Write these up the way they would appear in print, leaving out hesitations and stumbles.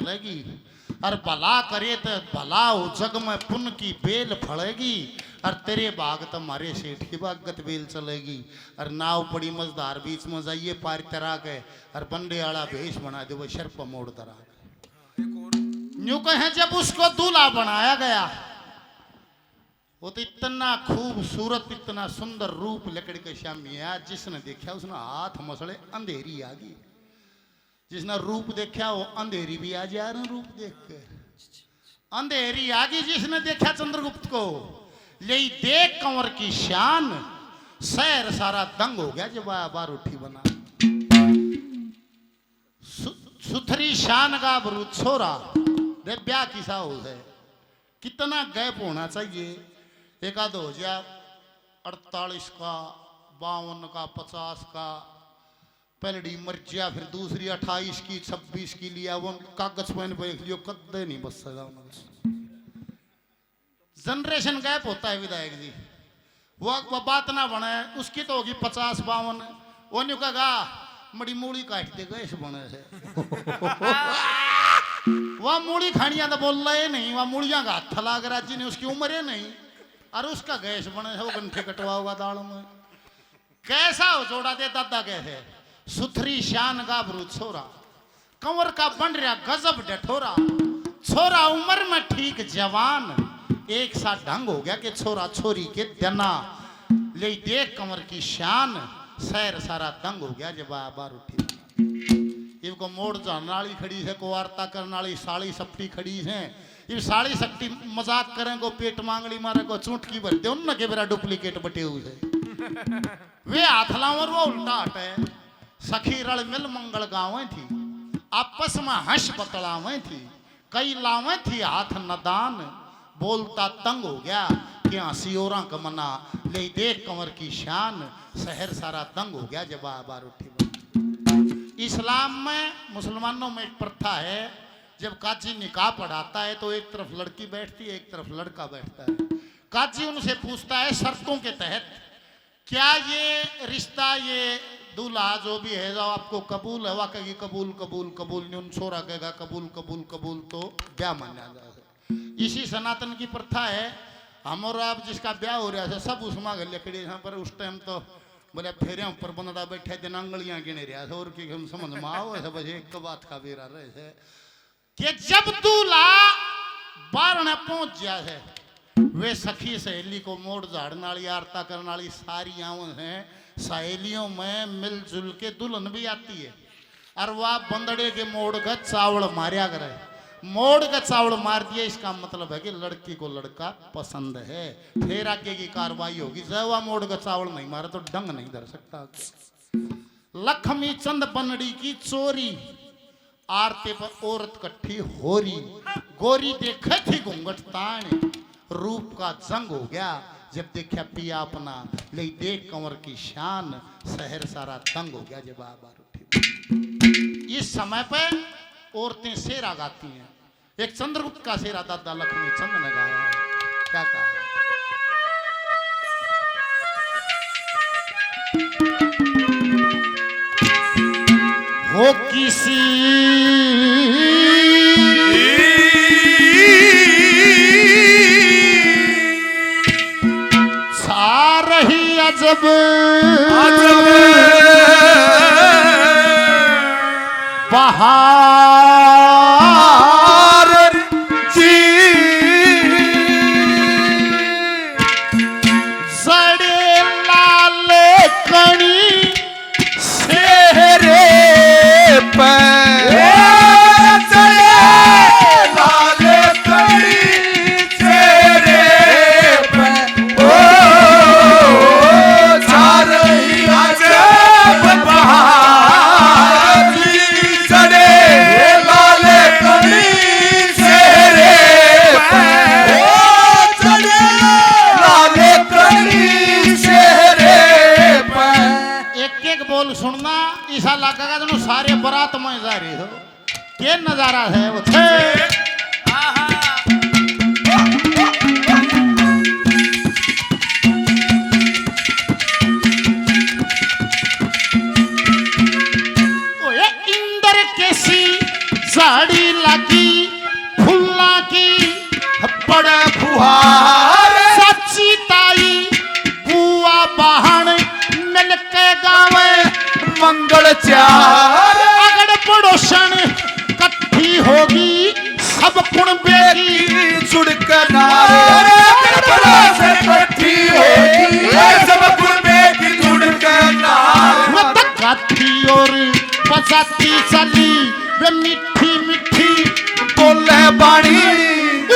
मिलेगी। और भला करे तो भला हो जग में पुण्य की बेल फड़ेगी। और तेरे बाग तुम्हारे सेठ की बागत बेल चलेगी। और नाव पड़ी मजदार बीच में जाइए पार तरा के और बंडे वाला भेष बना दे वो शर्प मोड़ तरा न्यू कहे जब उसको दूल्हा बनाया गया वो तो इतना खूबसूरत इतना सुंदर रूप लकड़ी के श्यामी है। जिसने देखा उसने हाथ मसले अंधेरी आ गई। जिसने रूप देखा वो अंधेरी भी आ जा रहा रूप देख के अंधेरी आ गई। जिसने देखा चंद्रगुप्त को ले देख कंवर की शान शहर सारा दंग हो गया जब बार उठी बना सुथरी शान का बरू छोरा दे ब्याह किसा हो है। कितना गैप होना चाहिए एक आध हो जाए 48 का 52 का 50 का पहली मर्जिया फिर दूसरी 28 की 26 की लिया वो कागज पेन पे लियो कदे नहीं बस सका। जनरेशन गैप होता है विधायक जी वो बात ना बने उसकी तो होगी 50 52 वो नहीं कहा मड़ी मूली काट देगा इस बने से वह मूली खानिया तो बोल रहे नहीं वह मूलियां का हाथ लाग रहा जी ने उसकी उम्र है नहीं और उसका गैस बने है वो गंठे कटवा होगा दाल में। कैसा हो जोड़ा दे दादा कैसे सुथरी शान गाभरू छोरा कंवर का बन रहा गजब डठोरा। छोरा उम्र में ठीक जवान एक सा ढंग हो गया कि छोरा छोरी के दना ले देख कंवर की शान शहर सारा दंग हो गया जब बार उठी। इनको मोड़ जाने वाली खड़ी है को वार्ता करने वाली साड़ी सप्टी खड़ी है। ये साड़ी सप्टी मजाक करें को पेट मांगली मारे को चूंटकी भर दे उन के मेरा डुप्लीकेट बटे हुए है। वे हाथलावर वो उल्टा हटे सखी रल मिल मंगल गाँव थी आपस में हंस बतलावे थी कई लावे थी हाथ नदान बोलता तंग हो गया कि हंसी और कमना ले देख कंवर की शान शहर सारा तंग हो गया जब बार उठी। इस्लाम में मुसलमानों में एक प्रथा है जब काजी निकाह पढ़ाता है तो एक तरफ लड़की बैठती है एक तरफ लड़का बैठता है। काजी उनसे पूछता है शर्तों के तहत क्या ये रिश्ता ये दूल्हा जो भी है जो आपको कबूल है वाकई कबूल कबूल कबूल नहीं छोरा कहेगा कबूल कबूल कबूल तो ब्याह माना जाए। इसी सनातन की प्रथा है हम और आप जिसका ब्याह हो रहा है सब उसमें लकड़ी यहाँ पर उस टाइम तो बोले फेरे ऊपर बंदा बैठे दिन अंगलियां गिने रहा है और की हम समझ में आओ ऐसा बस एक बात का बेरा रहे है कि जब दूल्हा बारने पहुंच गया है वे सखी सहेली को मोड़ झाड़ने वाली आरता करने वाली सारी आव हैं। सहेलियों में मिलजुल के दुल्हन भी आती है और वह बंदड़े के मोड़ का चावल मारिया करे। मोड़ का चावल मार दिया इसका मतलब है कि लड़की को लड़का पसंद है। फिर आगे की कार्रवाई होगी जब वह मोड़ का चावल नहीं मारे तो डंग नहीं धर सकता। लक्ष्मी चंद बनड़ी की चोरी आरते पर औरत कट्ठी होरी गोरी देखे थी घूंघट तान रूप का जंग हो गया जब देखा पिया अपना ले देख कंवर की शान शहर सारा तंग हो गया जब बार उठी। इस समय पे औरतें शेरा गाती हैं। एक चंद्रगुप्त का शेरा दादा लक्ष्मी चंद ने गाया है। क्या कहा हो किसी सारही अजब अजब बहार जी सड़े लाल कणी सेहरे पर लाल कणी सेहरे पर ओ सारही अजब बहार सड़े लाल कणी सेहरे पर सड़े लाल कणी सेहरे पर। एक एक बोल सुनना ऐसा लगेगा जो सारे बारात में जा रही हो। क्या नजारा है वो थे इंदर कैसी साड़ी लगी फुल्ला की बड़ा फुहार सच्ची ताई बुआ बहन मिलके गावे मंगल चार अगड़ पड़ोसन कट्ठी होगी सब कुणबे की जुड़कर नारे से कट्ठी होगी सब कुणबे की जुड़कर नारे कट्ठी और बजाती चली वे मीठी मीठी बोले बाणी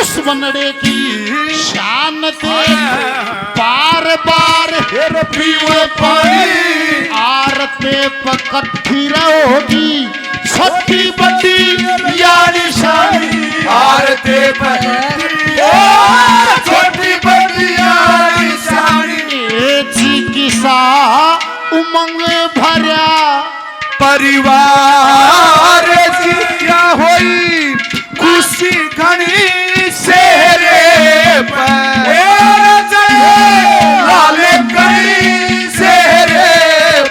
उस बनड़े की शान दे बार बार पीवे पानी आरते पकट्ठी रहोगी छोटी बड़ी यानी शानी आरते पर छोटी बड़ी यानी शानी जी किसा उमंग भरा परिवार जिया होई खुशी घनी सेहरे पर लाले कई सेहरे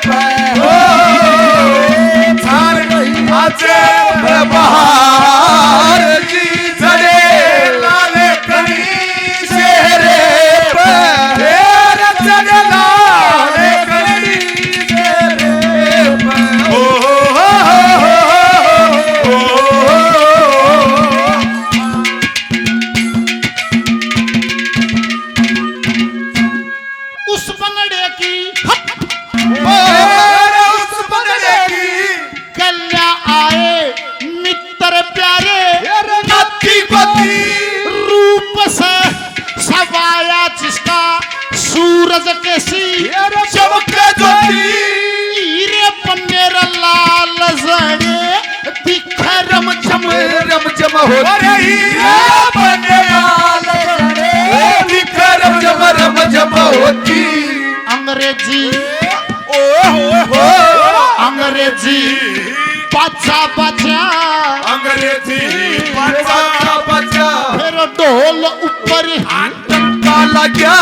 पर आजे बहार जी जड़े लाले कई सेहरे पर लाले कई सेहरे पर उस बनड़े की कल्या आए मित्र प्यारे रूप से सवाया जिसका सूरज के सी चमके ज्योति हीरे पन्नेर लाल जड़े दिख रम झम हो रही रम होती अंग्रेजी ओ अंग्रेजी बच्चा बच्चा अंग्रेजी बचा फिर ढोल ऊपर टंका लग्या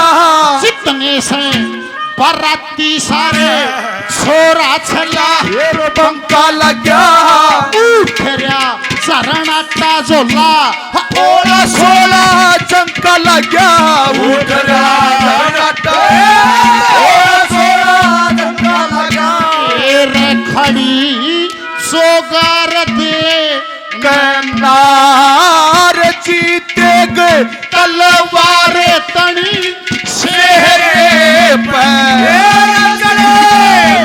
जितने से बराती सारे छोरा छला टंका लग्या उठरिया शरणाटा जोला ओला सोला चंका लग्या उठरा रे खड़ी सोगार दे कनार जीते गए तलवार तनी सेहरे पर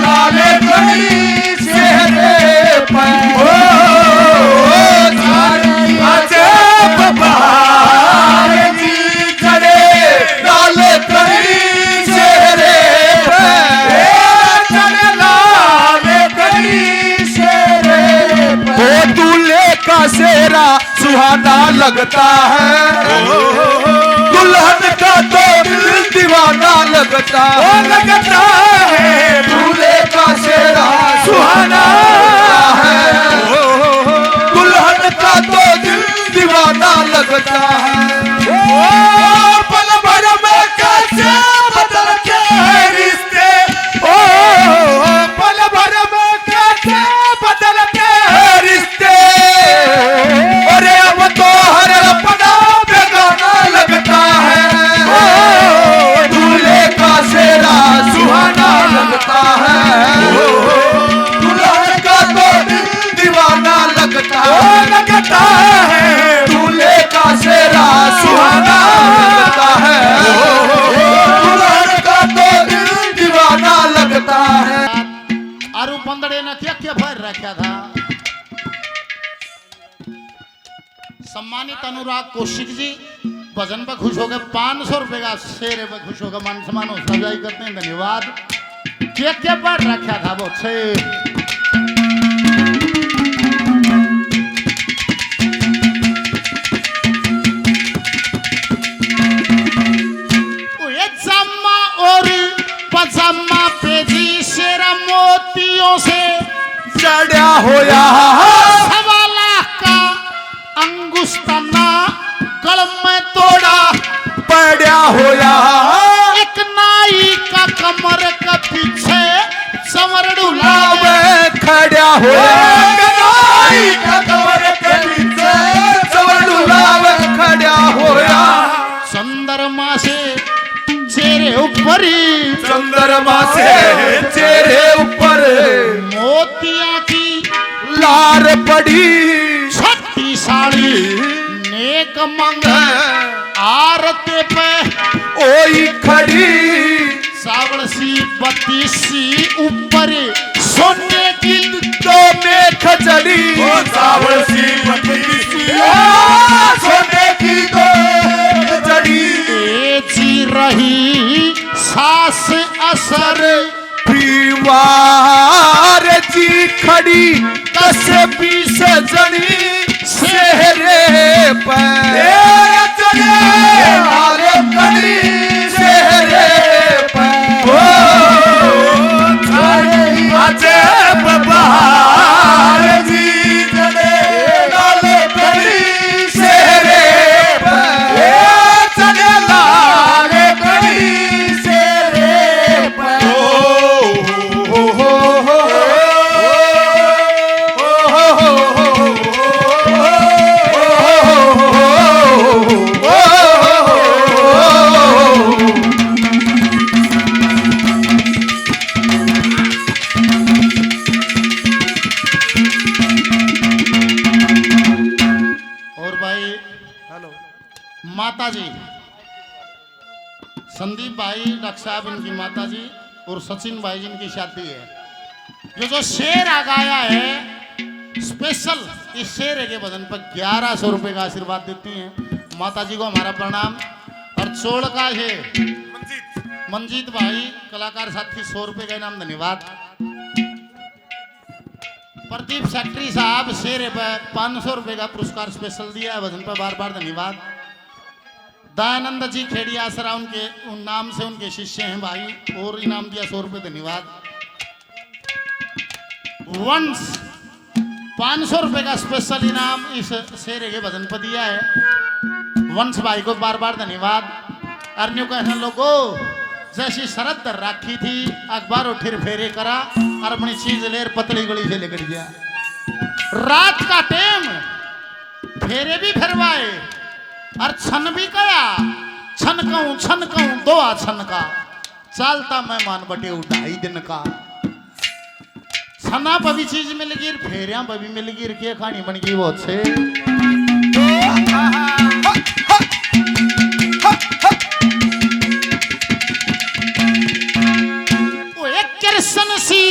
लाले कई सेहरे पर अजब बहार जी चढ़े लाले कई सेहरे पर लाले कई सेहरे पर दूल्हे का सेहरा सुहाना लगता है दुल्हन का तो दिल दीवाना लगता है दूल्हे का सेहरा सुहाना है दुल्हन का तो दिल दीवाना लगता है पल भर में कैसे बदलते हैं रिश्ते पल भर में कैसे बदलते हैं रिश्ते अरे अब तो हर अपना बेगाना लगता है दूल्हे का सेहरा सुहाना लगता है दुल्हन का तो दिल दीवाना लगता है दूल्हे का सेहरा सुहाना लगता है दुल्हन का तो दिल दीवाना लगता है अरु बंदड़े ने क्या क्या भर रखा था। सम्मानित अनुराग कौशिक जी भजन पे खुश हो गए 500 रुपए का शेर पे खुश हो गए मान सम्मान हौसला अफजाई करते हैं धन्यवाद। क्या क्या भर रखा था वो छे और पजामा पे जी शेरा मोतियों से चढ़ा होया 1.25 लाख का अंगुस्ताना गल में तोड़ा पड़ा होया एक नाई का कमर का पीछे समर डुला में खड़ा होया नाई का कमर के पीछे चंद्रमा से चेहरे ऊपर मोतिया की लार पड़ी छठी साड़ी नेक मंग आरते पे ओई खड़ी सावड़ सी बत्ती सी ऊपर सोने की तो में खचड़ी सावड़ सी बत्ती सी सोने की तो खचड़ी जी रही सास असर दीवार जी खड़ी कसे बीस जनी सेहरे पर हारे कड़ी सेहरे पर अजब बहार जी जने लाले कड़ी सेहरे पर चले लाले कड़ी सेहरे पर माता जी संदीप भाई डॉक्टर साहब इनकी माता जी और सचिन भाई जी की शादी है। ये जो शेर आ गाया है स्पेशल, इस शेर के बदन पर 1100 रुपए का आशीर्वाद देती हैं माता जी को हमारा प्रणाम। और चोड़ का है मंजीत भाई कलाकार साथी 100 रुपए का इनाम धन्यवाद। प्रदीप सेक्रेटरी साहब शेर पर 500 रुपए का पुरस्कार स्पेशल दिया है भजन पर, बार बार धन्यवाद। दयानंद जी खेड़ी आसरा उनके उन नाम से उनके शिष्य हैं भाई, और इनाम दिया 100 रुपए धन्यवाद। वंश 500 रुपए का स्पेशल इनाम इस शेर के भजन पर दिया है वंश भाई को बार बार धन्यवाद। अर्न्यू कहने लोगो जैसी शरत दर राखी थी अखबार उठिर फेरे करा और अपनी चीज लेर पतली गली से लेकर गया। रात का टाइम फेरे भी फिरवाए और छन भी कया छन कहूं दो आ छन का चालता मेहमान बटे 2.5 दिन का। छना पर भी चीज मिल गई फेरिया पर भी मिल गई के खानी बन गई बहुत से। वो एक कृष्ण सी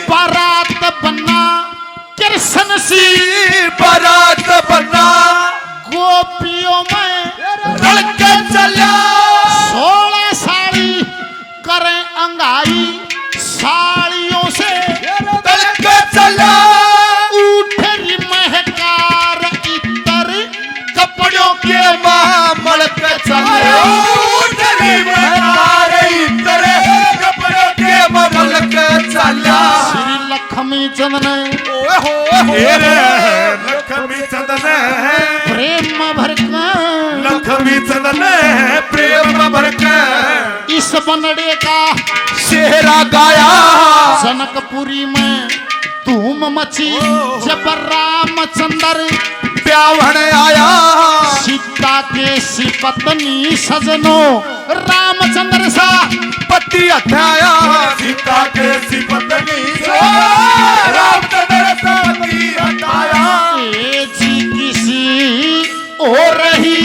बारात बन्ना कृष्ण सी बारात बना गोपियों में लड़के चला 16 साड़ी करें अंगाई साड़ियों से लड़के चला उठरी महकार इतर कपड़ों के मामल के चले उठरी महकारी तेरे कपड़ों के मामल के चला। श्री लक्ष्मी चंद ने लक्ष्मी चंदन प्रेम भर लक्ष्मी चंदन प्रेम भरक इस बनड़े का शेरा गाया जनकपुरी में धूम मची जब रामचंद्र ब्याहन आया सीता के सी पत्नी सजनो रामचंद्र सा पति हटाया सीता के सी पत्नी रामचंद्र सा पति हटाया। ए जी किसी और रही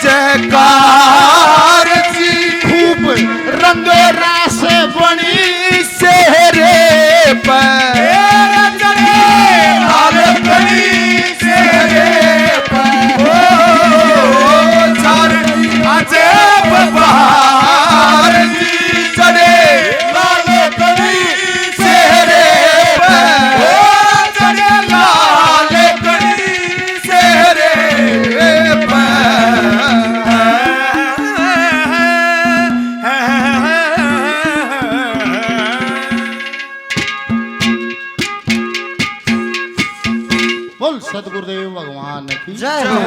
जयकार जी खूब रंग रास बनी सेहरे पर हारे बनी सेहरे पर चार अजब बहार जी चढ़े लाल कड़ी सेहरे पर चढ़े लाल कड़ी सेहरे पर। बोल सदगुरुदेव भगवान की जय हो।